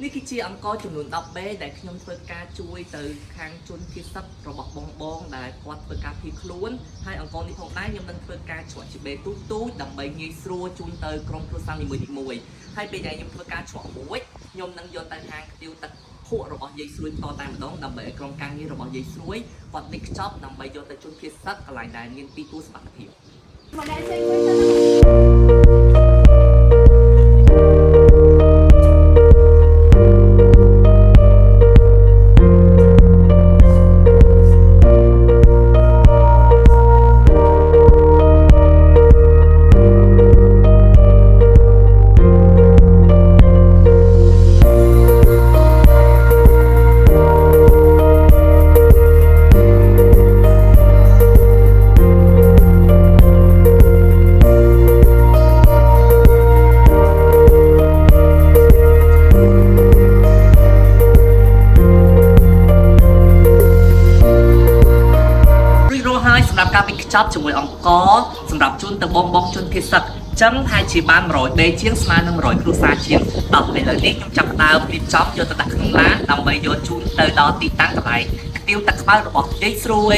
នេះគឺជាអង្គចំនួន10បេដែលខ្ញុំធ្វើការជួយទៅខាងជនភៀសសិទ្ធរបស់បងដែលគាត់ធ្វើការភៀសខ្លួនហើយអង្គនេះផងដែរខ្ញុំនឹងធ្វើការច្រកជាបេទូដើម្បីងាយស្រួលជូនទៅក្រុមគ្រួសារនីមួយហើយពេលដែលខ្ញុំធ្វើការច្រកមួយខ្ញុំនឹងយកទៅហាងខ្ទាវទឹកភក់របស់យាយស្រួយតតែម្ដងដើម្បីឲ្យក្រុមការងាររបស់យាយស្រួយគាត់នេះខ្ចប់ដើម្បីយកទៅជូនភៀសសិទ្ធកន្លែងដែលមានទីទួលសុវត្ថិភាពមកដែរជួយមួយទៅសម្រាប់ការពិខ្ចប់ជាមួយអង្គសម្រាប់ជូនទៅបងជនភៀសសិទ្ធចឹងថាជាបាន100ដេជាងស្មើនឹង100គ្រួសារជាងដល់ឥឡូវនេះខ្ញុំចាប់ដើមរៀបចំយកទៅដាក់ក្នុងឡានដើម្បីយកជូនទៅដល់ទីតាំងកន្លែងខ្ទាវទឹកខ្មៅរបស់យាយស្រួយ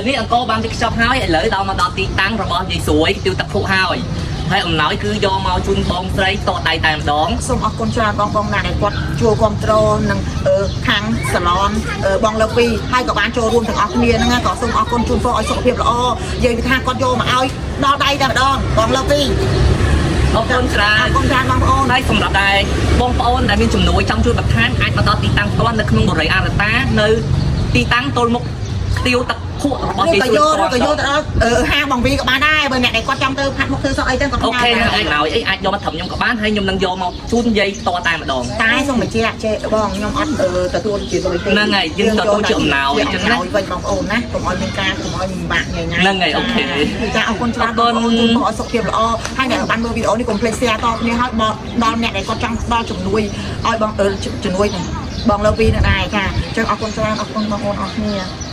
នេះអង្គបានទីខ្ចប់ហើយឥឡូវដល់មកដល់ទីតាំងរបស់យាយស្រួយខ្ទាវទឹកភក់ហើយអំណោយគឺយកមកជូនបងស្រីតដៃតែម្ដងសូមអរគុណច្រើនបងណាដែលគាត់ជួយគ្រប់គ្រងនឹងខាងសាឡនបងលើពីហើយក៏បានចូលរួមទាំងអស់គ្នាហ្នឹងក៏សូមអរគុណជូនពរឲ្យសុខភាពល្អយើងថាគាត់យកមកឲ្យដល់ដៃតែម្ដងបងលើពីអរគុណច្រើនបងប្អូនហើយសម្រាប់ដែរបងប្អូនដែលមានជំនួយចង់ជួយបន្ថែមអាចមកដល់ទីតាំងផ្ទាល់នៅក្នុងបរិយាអរតានៅទីតាំងទល់មុខខ្ទាវទឹកភក់របស់យាយស្រួយក៏យកទៅដល់ហាងបងវីក៏បានដែរបើអ្នកដែលគាត់ចង់ទៅផាត់មុខធ្វើសក់អីទៅក៏អូខេហ្នឹងឲ្យអីអាចយកមកត្រឹមខ្ញុំក៏បានហើយខ្ញុំនឹងយកមកជូនយាយតតែម្ដងតែសូមបញ្ជាក់ចេះបងខ្ញុំអត់ទទួលជាលុយទេហ្នឹងហើយយើងទទួលជាអំណោយអញ្ចឹងណាវិញបងប្អូនណាកុំឲ្យមានការកុំឲ្យមានបាក់ញ៉ៃញ៉ៃហ្នឹងហើយអូខេចាអរគុណច្រើនបងប្អូនជួយឲ្យសុខភាពល្អហើយអ្នកបានមើលវីដេអូនេះកុំភ្លេច share តគ្នាឲ្យដល់អ្នកដែលគាត់ចង់ផ្ដល់ជំនួយឲ្យបងជំនួយបងលើពីនៅដែរចាអញ្ចឹងអរគុណច្រើនអរគុណបងប្អូនអរគ្នា